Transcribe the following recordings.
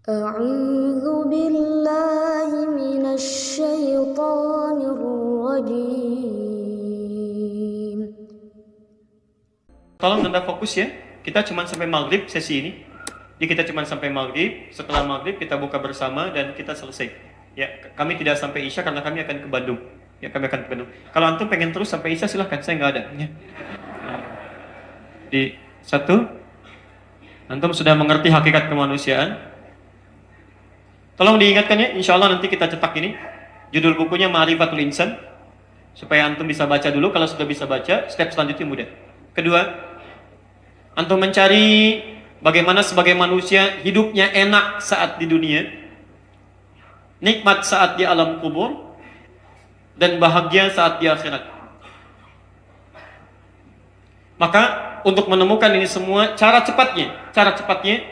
أعوذ بالله من الشيطان الرجيم. Tolong Anda fokus ya. Kita cuma sampai maghrib sesi ini. Jadi kita cuma sampai maghrib. Setelah maghrib kita buka bersama dan kita selesai. Ya, kami tidak sampai isya karena kami akan ke Bandung. Ya, kami akan ke Bandung. Kalau antum pengen terus sampai isya silahkan, saya nggak ada. Ya. Di satu, antum sudah mengerti hakikat kemanusiaan. Tolong diingatkan ya, insya Allah nanti kita cetak ini. Judul bukunya Ma'rifatul Insan. Supaya antum bisa baca dulu. Kalau sudah bisa baca, step selanjutnya mudah. Kedua, antum mencari bagaimana sebagai manusia hidupnya enak saat di dunia, nikmat saat di alam kubur, dan bahagia saat di akhirat. Maka untuk menemukan ini semua, cara cepatnya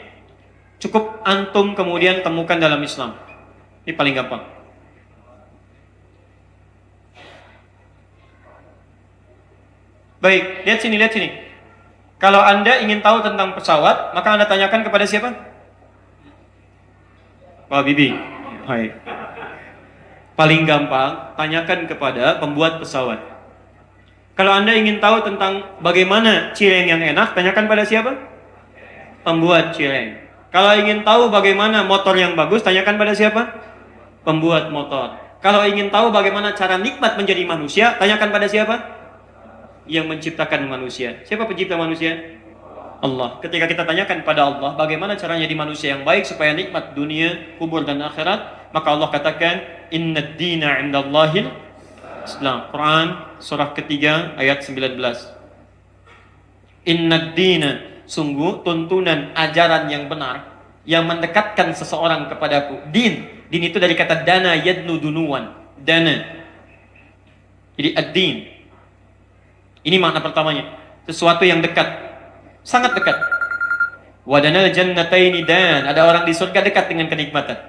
cukup antum kemudian temukan dalam Islam. Ini paling gampang. Baik, lihat sini. Kalau Anda ingin tahu tentang pesawat, maka Anda tanyakan kepada siapa? Pak Bibi. Hai. Paling gampang, tanyakan kepada pembuat pesawat. Kalau Anda ingin tahu tentang bagaimana cireng yang enak, tanyakan pada siapa? Pembuat cireng. Kalau ingin tahu bagaimana motor yang bagus, tanyakan pada siapa? Pembuat motor. Kalau ingin tahu bagaimana cara nikmat menjadi manusia, tanyakan pada siapa? Yang menciptakan manusia. Siapa pencipta manusia? Allah. Ketika kita tanyakan pada Allah bagaimana caranya jadi manusia yang baik supaya nikmat dunia, kubur dan akhirat, maka Allah katakan innad dina 'indallahil Islam. Quran surah ketiga ayat 19. Innad dina, sungguh tuntunan ajaran yang benar yang mendekatkan seseorang kepadaku. Din itu dari kata dana yadnu dunuwan. Dana. Jadi ad-din. Ini makna pertamanya, sesuatu yang dekat, sangat dekat. Wadanal jannataini, dan ada orang di surga dekat dengan kenikmatan.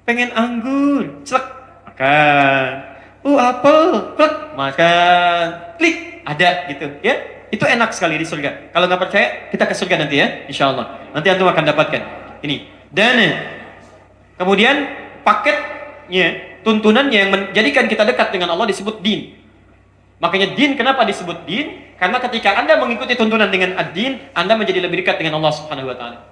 Pengen anggur, celek, makan. Apel, plek, makan. Klik, ada gitu, ya. Itu enak sekali di surga. Kalau nggak percaya, kita ke surga nanti ya, insya Allah. Nanti antum akan dapatkan. Ini dana. Kemudian paketnya, tuntunannya yang menjadikan kita dekat dengan Allah disebut din. Makanya din, kenapa disebut din? Karena ketika Anda mengikuti tuntunan dengan ad-din, Anda menjadi lebih dekat dengan Allah Subhanahu wa taala.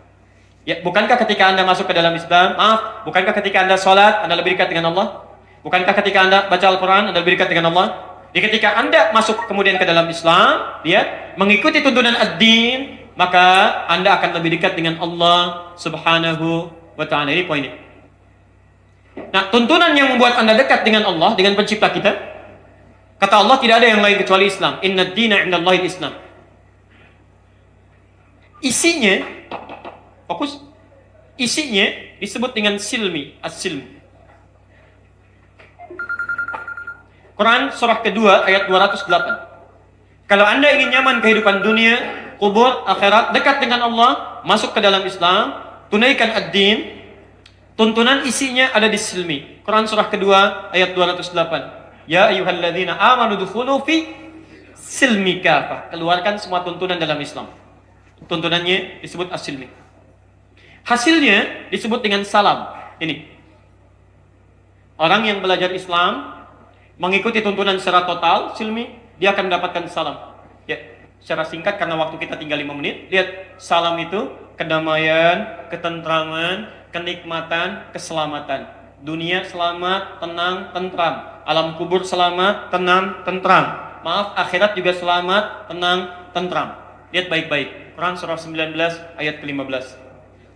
Ya, bukankah ketika Anda masuk ke dalam Islam, bukankah ketika Anda sholat, Anda lebih dekat dengan Allah? Bukankah ketika Anda baca Al-Quran, Anda lebih dekat dengan Allah? Jadi ketika Anda masuk kemudian ke dalam Islam, lihat, mengikuti tuntunan ad-din, maka Anda akan lebih dekat dengan Allah Subhanahu wa ta'ala. Ini poinnya. Nah, tuntunan yang membuat Anda dekat dengan Allah, dengan pencipta kita, kata Allah tidak ada yang lain kecuali Islam. Innad dina 'indallahil Islam. Isinya, fokus, isinya disebut dengan silmi, as-silm. Quran surah kedua ayat 208. Kalau Anda ingin nyaman kehidupan dunia, kubur, akhirat, dekat dengan Allah, masuk ke dalam Islam, tunaikan ad-din, tuntunan isinya ada di silmi. Quran surah kedua ayat 208. Ya ayyuhalladzina amanu dukhulu fi silmi kafah. Keluarkan semua tuntunan dalam Islam. Tuntunannya disebut as-silmi. Hasilnya disebut dengan salam. Ini. Orang yang belajar Islam mengikuti tuntunan secara total, silmi, dia akan mendapatkan salam. Ya, secara singkat karena waktu kita tinggal 5 menit, lihat, salam itu kedamaian, ketentraman, kenikmatan, keselamatan. Dunia selamat, tenang, tentram. Alam kubur selamat, tenang, tentram. Maaf, akhirat juga selamat, tenang, tentram. Lihat baik-baik. Quran surah 19 ayat ke-15.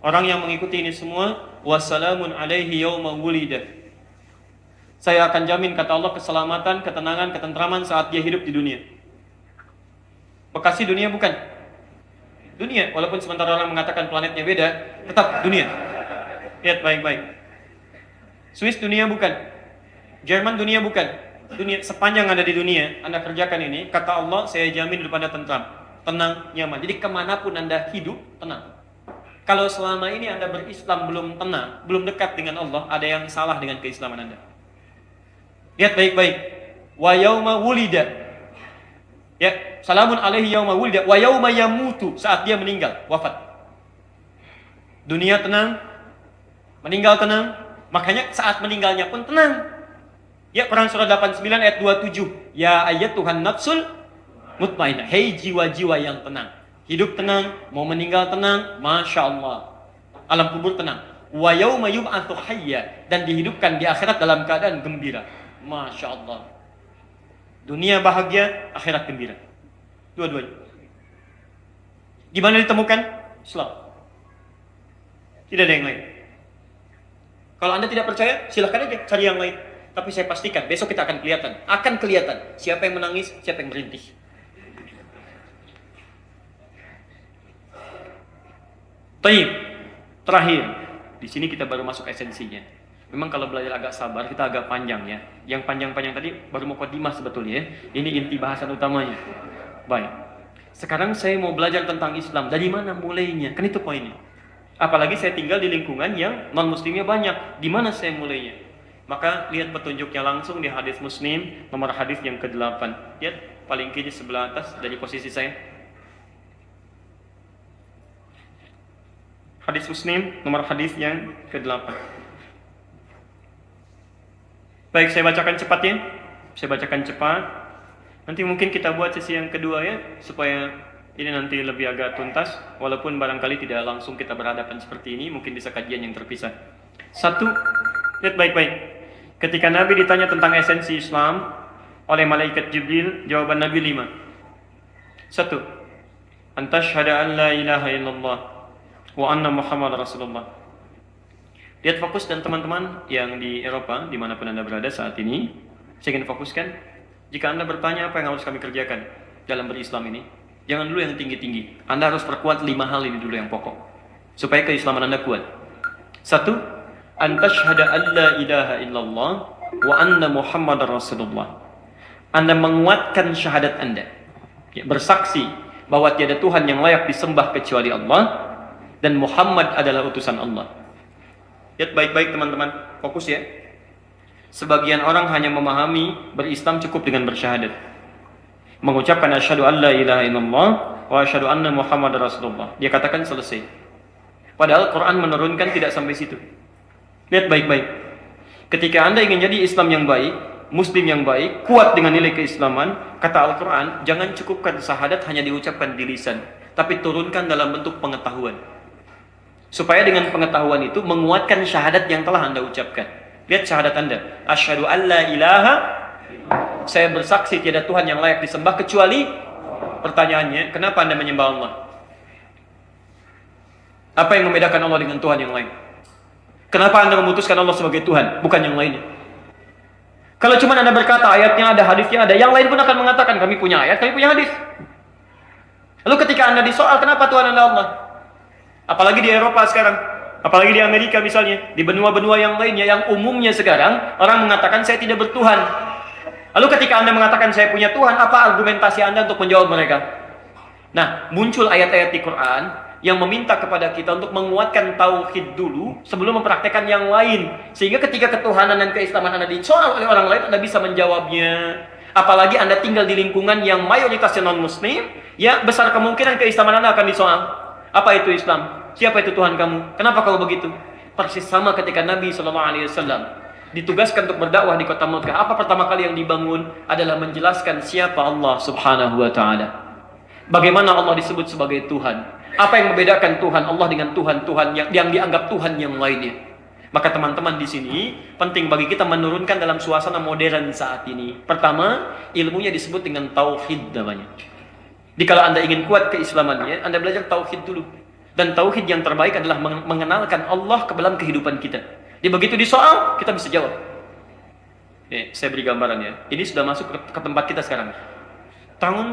Orang yang mengikuti ini semua, wassalamun alaihi yawma wulida. Saya akan jamin, kata Allah, keselamatan, ketenangan, ketentraman saat dia hidup di dunia. Bekasi dunia bukan? Dunia, walaupun sementara orang mengatakan planetnya beda, tetap dunia. Lihat baik-baik. Swiss dunia bukan? Jerman dunia bukan? Dunia, sepanjang ada di dunia, Anda kerjakan ini, kata Allah, saya jamin hidup Anda tentram, tenang, nyaman. Jadi kemanapun Anda hidup, tenang. Kalau selama ini Anda berislam belum tenang, belum dekat dengan Allah, ada yang salah dengan keislaman Anda. Lihat baik-baik. Wa yauma wulida. Ya, salamun alaihi yauma wulida wa yauma yamutu, saat dia meninggal, wafat. Dunia tenang, Meninggal tenang. Makanya saat meninggalnya pun tenang. Ya, Quran surah 89 ayat 27. Ya ayyatuhan nafsul mutmainnah. Hei jiwa-jiwa yang tenang. Hidup tenang, mau meninggal tenang, Masya Allah. Alam kubur tenang. Wa yauma yub'atsu hayya, dan dihidupkan di akhirat dalam keadaan gembira. Masya Allah. Dunia bahagia, akhirat gembira. Dua-duanya. Gimana ditemukan? Islam. Tidak ada yang lain. Kalau Anda tidak percaya, silahkan aja cari yang lain. Tapi saya pastikan, besok kita akan kelihatan. Akan kelihatan siapa yang menangis, siapa yang merintih. Taib. Terakhir. Di sini kita baru masuk esensinya. Memang kalau belajar agak sabar, kita agak panjang ya. Yang panjang-panjang tadi baru mukadimah sebetulnya ya. Ini inti bahasan utamanya. Baik. Sekarang saya mau belajar tentang Islam. Dari mana mulainya? Kan itu poinnya. Apalagi saya tinggal di lingkungan yang non-muslimnya banyak. Di mana saya mulainya? Maka lihat petunjuknya langsung di hadis Muslim, nomor hadis yang ke-8. Lihat paling kiri sebelah atas dari posisi saya. Hadis Muslim, nomor hadis yang ke-8. Baik, saya bacakan cepat ya. Saya bacakan cepat. Nanti mungkin kita buat sesi yang kedua ya, supaya ini nanti lebih agak tuntas, walaupun barangkali tidak langsung kita berhadapan seperti ini, mungkin bisa kajian yang terpisah. 1, lihat baik-baik. Ketika Nabi ditanya tentang esensi Islam oleh malaikat Jibril, jawaban Nabi 5. 1, antashhadu an la ilaha illallah wa anna Muhammad Rasulullah. Lihat fokus, dan teman-teman yang di Eropa, dimanapun Anda berada saat ini, saya ingin fokuskan. Jika Anda bertanya apa yang harus kami kerjakan dalam berislam ini, jangan dulu yang tinggi-tinggi. Anda harus perkuat 5 hal ini dulu yang pokok, supaya keislaman Anda kuat. 1, antashhadu an la ilaha illallah wa anna Muhammadar Rasulullah. Anda menguatkan syahadat Anda, ya, bersaksi bahwa tiada Tuhan yang layak disembah kecuali Allah, dan Muhammad adalah utusan Allah. Lihat baik-baik teman-teman, fokus ya. Sebagian orang hanya memahami berislam cukup dengan bersyahadat, mengucapkan asyhadu an la ilaha illallah wa asyhadu anna Muhammadar Rasulullah. Dia katakan selesai. Padahal Quran menurunkan tidak sampai situ. Lihat baik-baik. Ketika Anda ingin jadi Islam yang baik, Muslim yang baik, kuat dengan nilai keislaman, kata Al-Quran, jangan cukupkan syahadat hanya diucapkan di lisan, tapi turunkan dalam bentuk pengetahuan. Supaya dengan pengetahuan itu menguatkan syahadat yang telah Anda ucapkan. Lihat syahadat Anda. Asyhadu an la ilaha, saya bersaksi tiada Tuhan yang layak disembah kecuali. Pertanyaannya, kenapa Anda menyembah Allah? Apa yang membedakan Allah dengan Tuhan yang lain? Kenapa Anda memutuskan Allah sebagai Tuhan, bukan yang lainnya? Kalau cuma Anda berkata ayatnya ada, hadisnya ada, yang lain pun akan mengatakan kami punya ayat, kami punya hadis. Lalu ketika Anda disoal kenapa Tuhan adalah Allah? Apalagi di Eropa sekarang, apalagi di Amerika misalnya, di benua-benua yang lainnya, yang umumnya sekarang orang mengatakan saya tidak bertuhan. Lalu ketika Anda mengatakan saya punya Tuhan, apa argumentasi Anda untuk menjawab mereka? Nah, muncul ayat-ayat di Quran yang meminta kepada kita untuk menguatkan tauhid dulu sebelum mempraktekkan yang lain. Sehingga ketika ketuhanan dan keislaman Anda disoal oleh orang lain, Anda bisa menjawabnya. Apalagi Anda tinggal di lingkungan yang mayoritasnya non-muslim, ya besar kemungkinan keislaman Anda akan disoal. Apa itu Islam? Siapa itu Tuhan kamu? Kenapa kamu begitu? Persis sama ketika Nabi SAW ditugaskan untuk berdakwah di kota Mekah. Apa pertama kali yang dibangun adalah menjelaskan siapa Allah Subhanahu wa Ta'ala. Bagaimana Allah disebut sebagai Tuhan? Apa yang membedakan Tuhan Allah dengan Tuhan-Tuhan yang dianggap Tuhan yang lainnya? Maka teman-teman di sini penting bagi kita menurunkan dalam suasana modern saat ini. Pertama, ilmunya disebut dengan tauhid namanya. Jika Anda ingin kuat keislamannya, Anda belajar tauhid dulu. Dan tauhid yang terbaik adalah mengenalkan Allah ke dalam kehidupan kita. Jadi begitu disoal, kita bisa jawab. Saya beri gambaran ya. Ini sudah masuk ke tempat kita sekarang. Tahun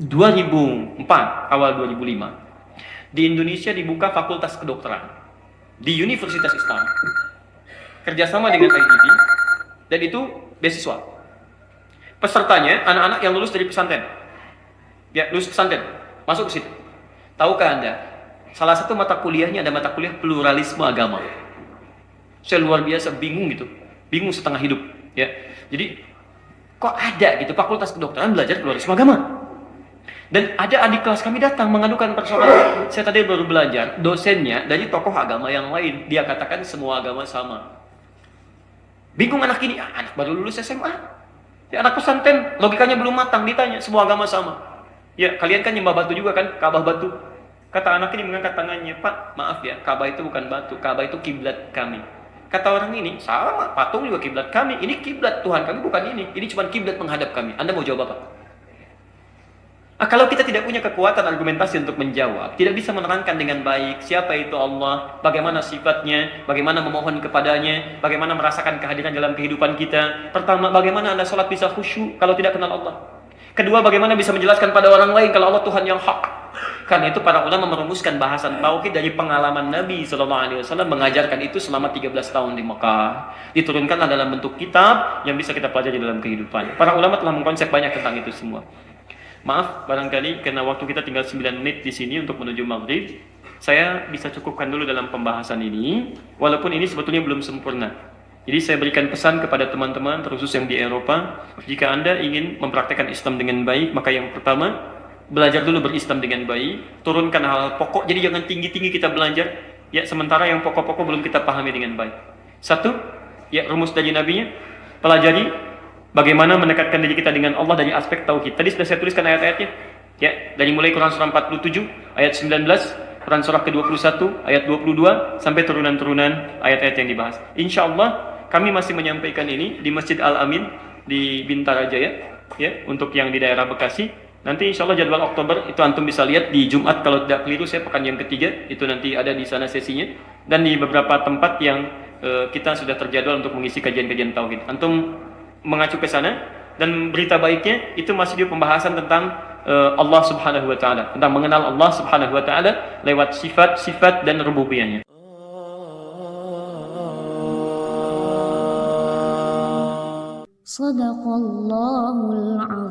2004, awal 2005, di Indonesia dibuka fakultas kedokteran di Universitas Islam, kerjasama dengan IDB, dan itu beasiswa. Pesertanya anak-anak yang lulus dari pesantren, ya lulus pesantren, masuk ke situ. Tahukah Anda, salah satu mata kuliahnya ada mata kuliah pluralisme agama. Saya luar biasa bingung gitu, bingung setengah hidup. Ya, jadi kok ada gitu fakultas kedokteran belajar pluralisme agama? Dan ada adik kelas kami datang mengadukan persoalan. Saya tadi baru belajar, dosennya dari tokoh agama yang lain. Dia katakan semua agama sama. Bingung anak ini, anak baru lulus SMA. Ya, anak pesantren, logikanya belum matang, ditanya semua agama sama. Ya, kalian kan nyembah batu juga kan, Ka'bah batu. Kata anak ini mengangkat tangannya, Pak, maaf ya, Ka'bah itu bukan batu, Ka'bah itu kiblat kami. Kata orang ini, sama, patung juga kiblat kami. Ini kiblat Tuhan kami bukan ini cuma kiblat menghadap kami. Anda mau jawab apa? Kalau kita tidak punya kekuatan argumentasi untuk menjawab, tidak bisa menerangkan dengan baik siapa itu Allah, bagaimana sifatnya, bagaimana memohon kepadanya, bagaimana merasakan kehadiran dalam kehidupan kita. Pertama, bagaimana Anda sholat bisa khusyuk kalau tidak kenal Allah. Kedua, bagaimana bisa menjelaskan pada orang lain kalau Allah Tuhan yang hak. Karena itu para ulama merumuskan bahasan tauhid dari pengalaman Nabi SAW mengajarkan itu selama 13 tahun di Mekah. Diturunkanlah dalam bentuk kitab yang bisa kita pelajari dalam kehidupan. Para ulama telah mengkonsep banyak tentang itu semua. Maaf, barangkali karena waktu kita tinggal 9 menit di sini untuk menuju maghrib, saya bisa cukupkan dulu dalam pembahasan ini, walaupun ini sebetulnya belum sempurna. Jadi saya berikan pesan kepada teman-teman, terkhusus yang di Eropa, jika Anda ingin mempraktekkan Islam dengan baik, maka yang pertama, belajar dulu berislam dengan baik, turunkan hal pokok, jadi jangan tinggi-tinggi kita belajar, ya sementara yang pokok-pokok belum kita pahami dengan baik. Satu, ya rumus dari Nabi-nya, pelajari bagaimana mendekatkan diri kita dengan Allah dari aspek tauhid. Tadi sudah saya tuliskan ayat-ayatnya. Ya, dari mulai Quran surah 47 ayat 19, Quran surah ke-21 ayat 22 sampai turunan-turunan ayat-ayat yang dibahas. Insyaallah kami masih menyampaikan ini di Masjid Al-Amin di Bintara Jaya, ya, untuk yang di daerah Bekasi. Nanti insyaallah jadwal Oktober itu antum bisa lihat di Jumat kalau tidak keliru saya pekan yang ketiga, itu nanti ada di sana sesinya, dan di beberapa tempat yang kita sudah terjadwal untuk mengisi kajian-kajian tauhid. Antum mengacu ke sana, dan berita baiknya itu masih di pembahasan tentang Allah Subhanahu wa taala, tentang mengenal Allah Subhanahu wa taala lewat sifat-sifat dan rububiyahnya. Sadaqallahul azim.